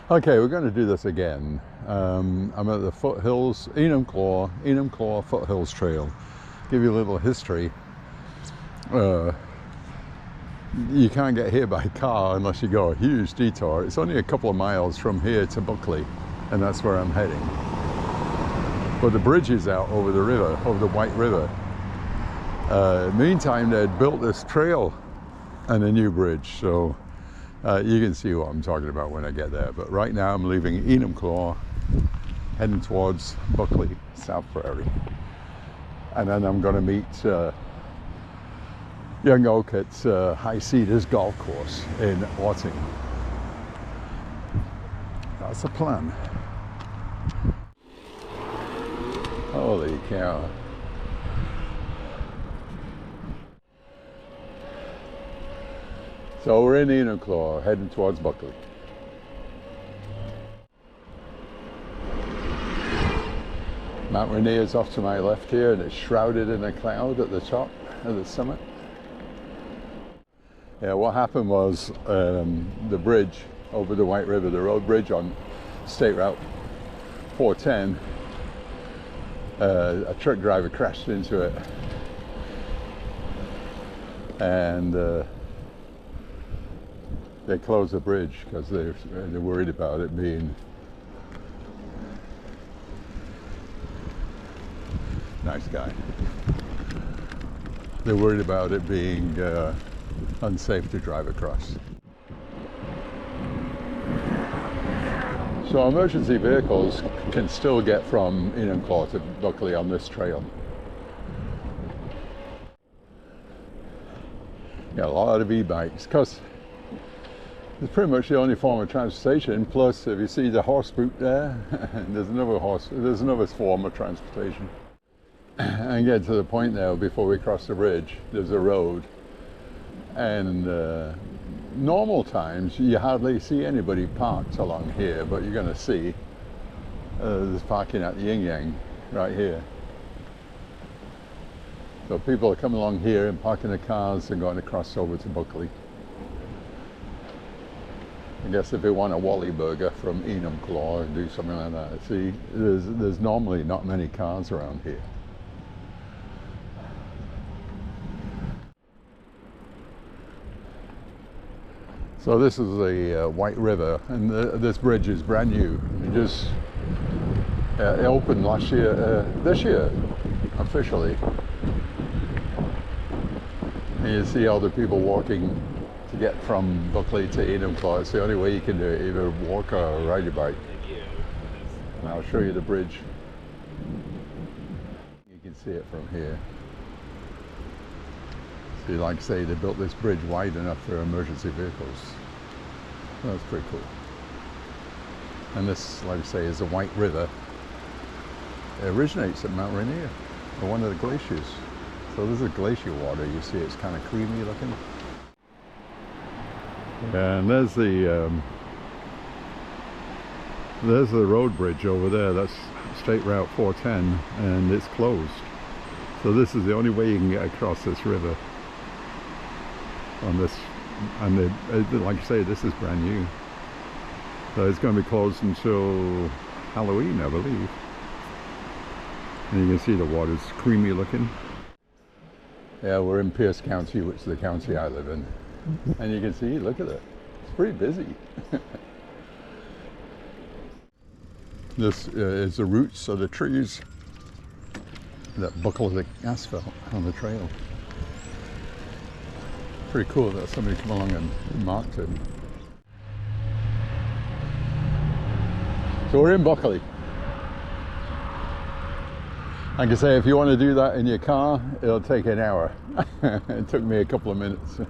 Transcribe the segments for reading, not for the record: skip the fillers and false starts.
Okay, we're going to do this again. I'm at the Foothills, Enumclaw Foothills Trail. Give you a little history. You can't get here by car unless you go a huge detour. It's only a couple of miles from here to Buckley, and that's where I'm heading. But the bridge is out over the river, over the White River. Meantime, they'd built this trail and a new bridge, so you can see what I'm talking about when I get there. But right now I'm leaving Enumclaw, heading towards Buckley, South Prairie. And then I'm going to meet young Oak at High Cedars Golf Course in Orting. That's the plan. Holy cow. So we're in Enumclaw, heading towards Buckley. Mount Rainier is off to my left here, and it's shrouded in a cloud at the top of the summit. Yeah, what happened was the bridge over the White River, the road bridge on State Route 410, a truck driver crashed into it, and they closed the bridge because they're worried about it being nice guy. They're worried about it being unsafe to drive across. So emergency vehicles can still get from Enumclaw to Buckley on this trail. Yeah, a lot of e-bikes, because it's pretty much the only form of transportation. Plus, if you see the horse boot there, there's another form of transportation. And get to the point there before we cross the bridge, there's a road. And normal times, you hardly see anybody parked along here, but you're going to see there's parking at the Yin Yang right here. So people are coming along here and parking their cars and going to cross over to Buckley. I guess if they want a Wally burger from Enumclaw and do something like that. See, there's normally not many cars around here. So this is the White River, and this bridge is brand new. It opened last year, this year, officially. And you see all the people walking to get from Buckley to Enumclaw. It's the only way you can do it, either walk or ride your bike. And I'll show you the bridge. You can see it from here. See, like I say, they built this bridge wide enough for emergency vehicles. So that's pretty cool. And this, like I say, is the White River. It originates at Mount Rainier, or one of the glaciers. So this is glacier water. You see, it's kind of creamy looking. And there's the road bridge over there. That's State Route 410, and it's closed. So this is the only way you can get across this river. On this, and like I say, this is brand new. So it's going to be closed until Halloween, I believe. And you can see the water's creamy looking. Yeah, we're in Pierce County, which is the county I live in. And you can see, look at it, it's pretty busy. This is the roots of the trees that buckle the asphalt on the trail. Pretty cool that somebody come along and marked it. So we're in Buckley. Like I say, if you want to do that in your car, it'll take an hour. It took me a couple of minutes.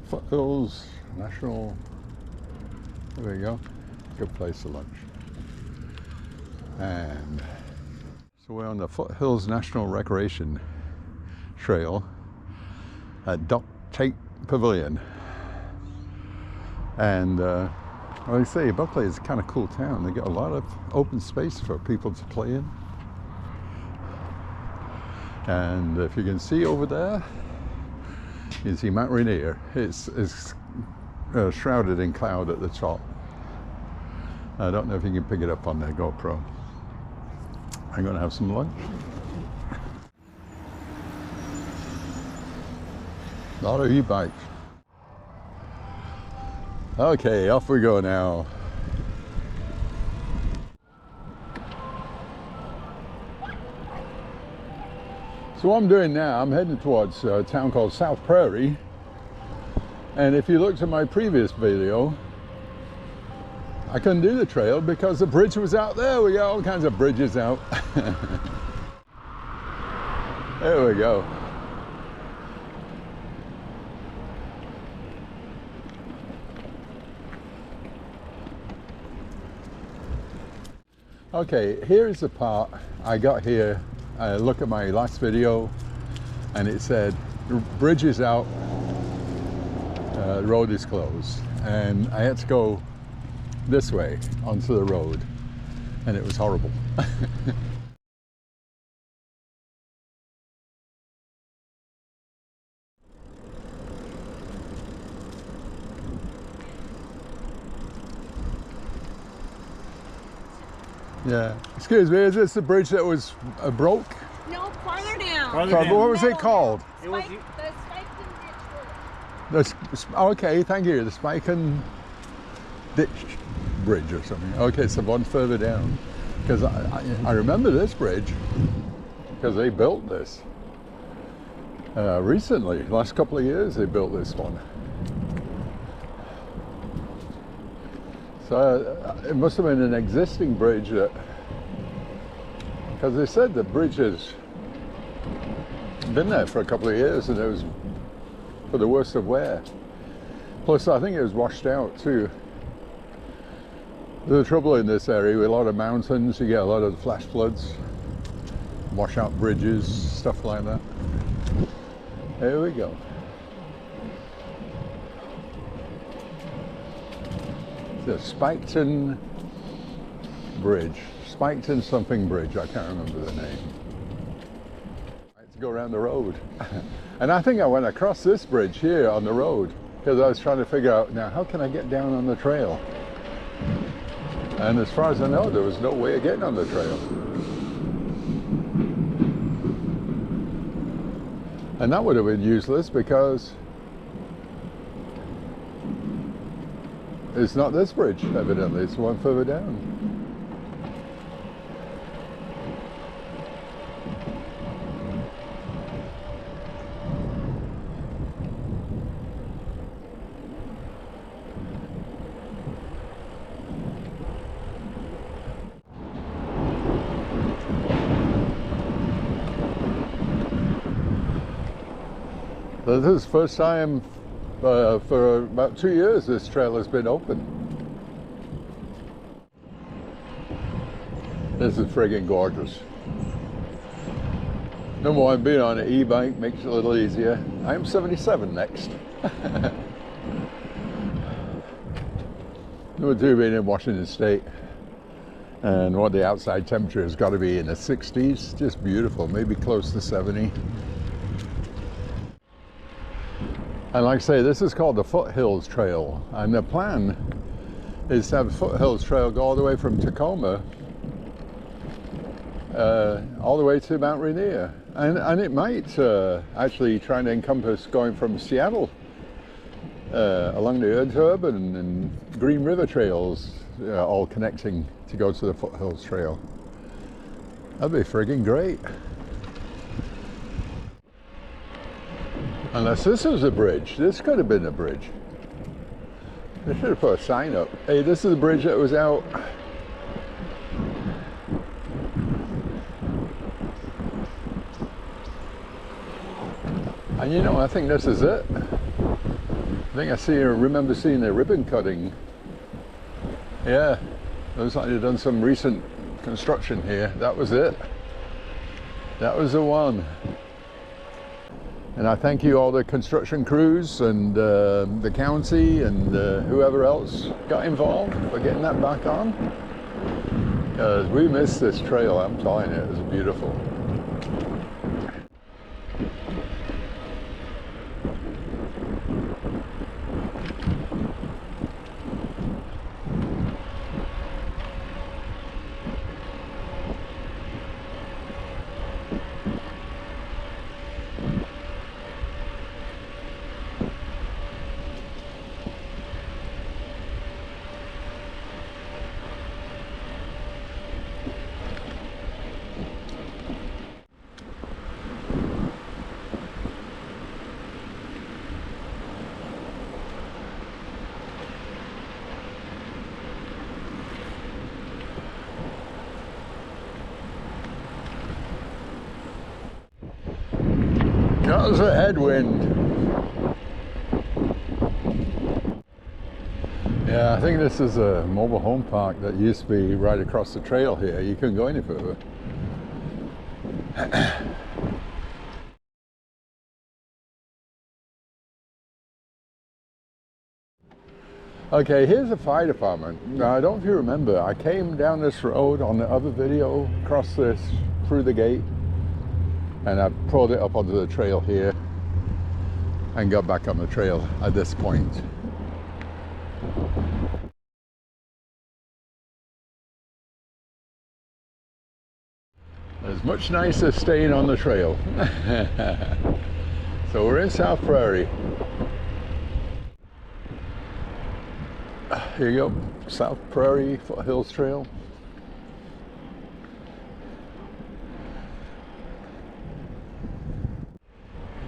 Foothills National, there you go, good place to lunch. And so we're on the Foothills National Recreation Trail at Duck Tate Pavilion. And like I say, Buckley is a kind of cool town. They got a lot of open space for people to play in. And if you can see over there, you can see Mount Rainier. It's shrouded in cloud at the top. I don't know if you can pick it up on their GoPro. I'm going to have some lunch. A lot of e-bikes. Okay, off we go now. So what I'm doing now, I'm heading towards a town called South Prairie. And if you looked at my previous video, I couldn't do the trail because the bridge was out there. We got all kinds of bridges out. There we go. Okay, here's the part I got here. I look at my last video and it said bridge is out, road is closed, and I had to go this way onto the road, and it was horrible. Yeah. Excuse me, is this the bridge that was broke? No, farther down. What was it called? The Spiketon Ditch Bridge. Okay, thank you. The Spiketon Ditch Bridge or something. Okay, it's the one further down. Because I remember this bridge because they built this recently. Last couple of years they built this one. So it must have been an existing bridge that, because they said the bridge has been there for a couple of years and it was for the worst of wear. Plus I think it was washed out too. The trouble in this area with a lot of mountains, you get a lot of flash floods, wash out bridges, stuff like that. Here we go. The Spiketon Bridge. Spiketon something bridge, I can't remember the name. I had to go around the road. And I think I went across this bridge here on the road because I was trying to figure out, now how can I get down on the trail? And as far as I know, there was no way of getting on the trail. And that would have been useless because it's not this bridge, evidently. It's one further down. This is the first time for about 2 years this trail has been open. This is friggin' gorgeous. Number one, being on an e-bike makes it a little easier. I am 77 next. Number two, being in Washington State. And what the outside temperature has got to be in the 60s. Just beautiful, maybe close to 70. And like I say, this is called the Foothills Trail, and the plan is to have the Foothills Trail go all the way from Tacoma all the way to Mount Rainier, and it might actually try to encompass going from Seattle along the Urban and Green River trails, all connecting to go to the Foothills Trail. That'd be friggin' great. Unless this was a bridge. This could have been a bridge. They should have put a sign up. Hey, this is the bridge that was out. And you know, I think this is it. I think I remember seeing the ribbon cutting. Yeah, it looks like they've done some recent construction here. That was it. That was the one. And I thank you, all the construction crews and the county and whoever else got involved for getting that back on. We missed this trail, I'm telling you, it was beautiful. was a headwind. Yeah, I think this is a mobile home park that used to be right across the trail here. You couldn't go any further. Okay, here's the fire department. Now, I don't know if you remember, I came down this road on the other video, across this, through the gate, and I pulled it up onto the trail here and got back on the trail at this point. It's much nicer staying on the trail. So we're in South Prairie. Here you go, South Prairie Foothills Trail.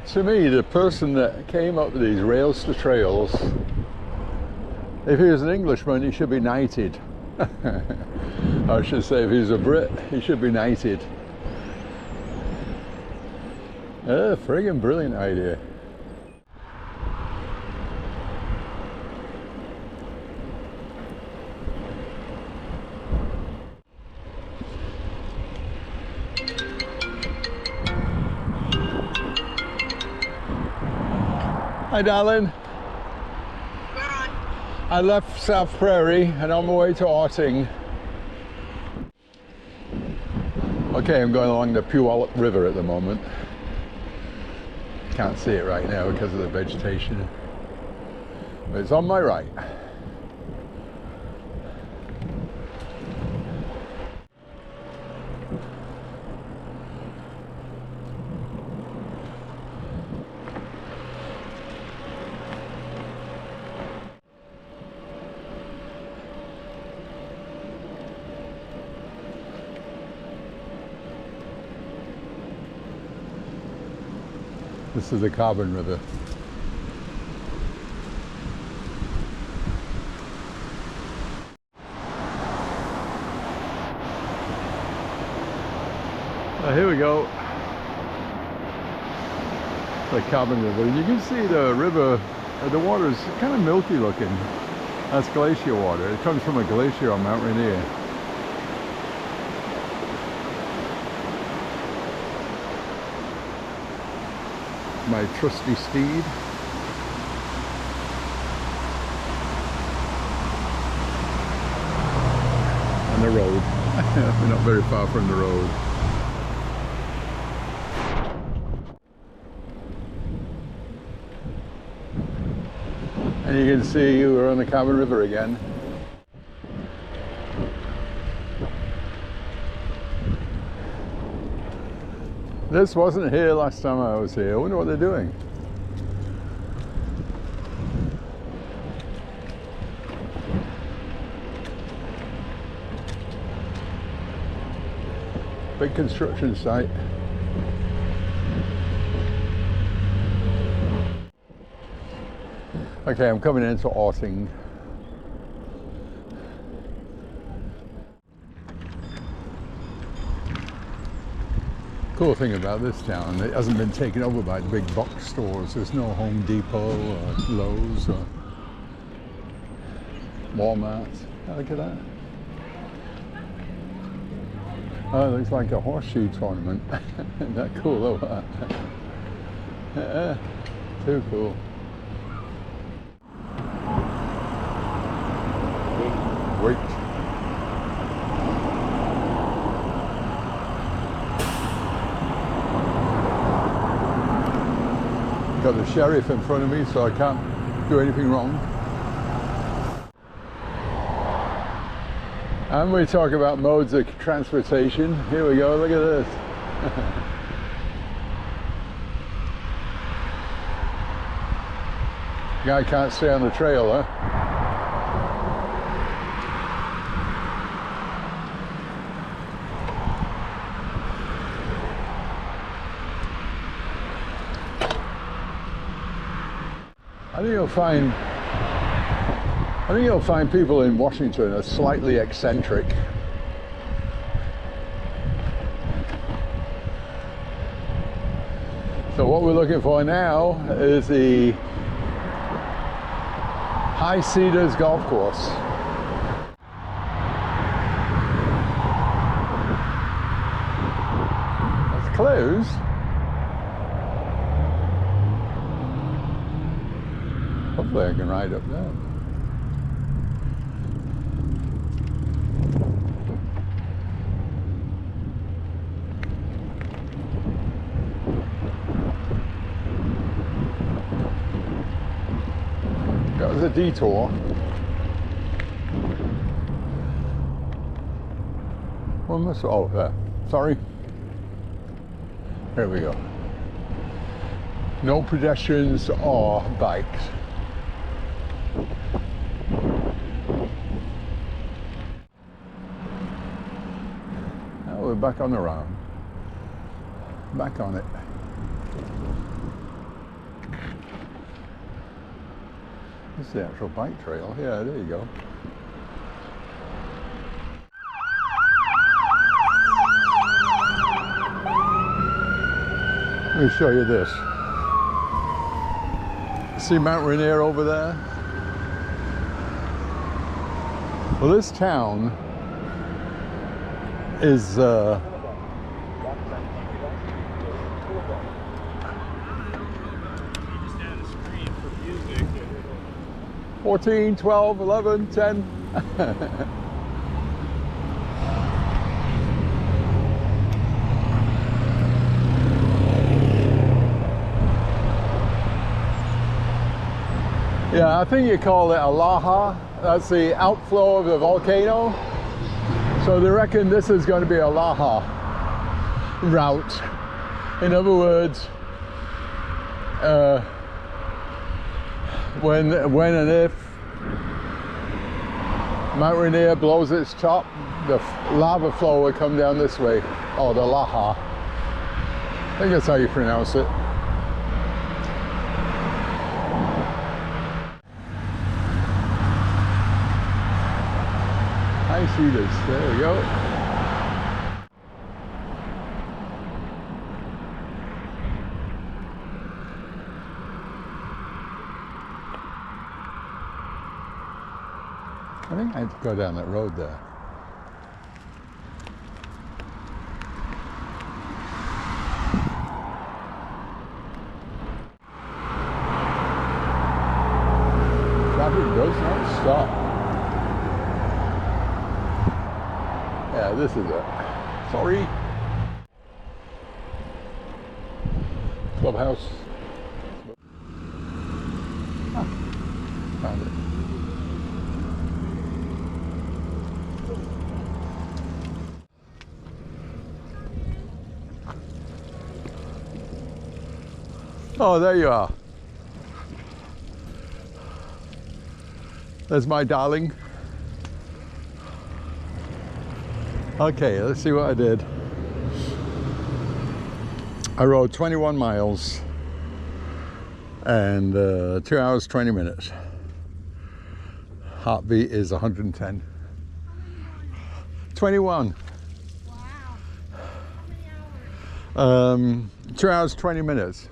To me, the person that came up with these rails to trails, if he was an Englishman, he should be knighted. I should say, if he's a Brit, he should be knighted. Friggin' brilliant idea. Hi, darling. I left South Prairie and on my way to Orting. Okay, I'm going along the Puyallup River at the moment. Can't see it right now because of the vegetation, but it's on my right. This is the Carbon River. Here we go. The Carbon River. You can see the river, the water is kind of milky looking. That's glacier water. It comes from a glacier on Mount Rainier. My trusty steed. And the road. We're not very far from the road. And you can see we're on the Carbon River again. This wasn't here last time I was here. I wonder what they're doing. Big construction site. Okay, I'm coming into Orting. Cool thing about this town, it hasn't been taken over by big box stores. There's no Home Depot or Lowe's or Walmart. Oh, look at that. Oh, it looks like a horseshoe tournament. Isn't that cool though? Yeah, too cool. Wait. Got the sheriff in front of me, so I can't do anything wrong. And we talk about modes of transportation. Here we go, look at this. Guy can't stay on the trail, huh? I think you'll find people in Washington are slightly eccentric. So what we're looking for now is the High Cedars Golf Course. That's closed. Hopefully I can ride up there. That was a detour. One must, oh, there. Sorry. There we go. No pedestrians or bikes. Now we're back on the round. Back on it. This is the actual bike trail. Yeah, there you go. Let me show you this. See Mount Rainier over there? Well, this town is 14, 12, 11, 10. Yeah, I think you call it a laha. That's the outflow of the volcano. So they reckon this is going to be a laha route. In other words, when and if Mount Rainier blows its top, the lava flow will come down this way, or the laha. I think that's how you pronounce it. High Cedars, there we go. I think I have to go down that road there. Traffic does not stop. Yeah, this is it. Sorry. Clubhouse. Ah, found it. Oh, there you are. There's my darling. Okay, let's see what I did. I rode 21 miles and 2 hours, 20 minutes. Heartbeat is 110. 21. Wow. How many hours? 2 hours, 20 minutes.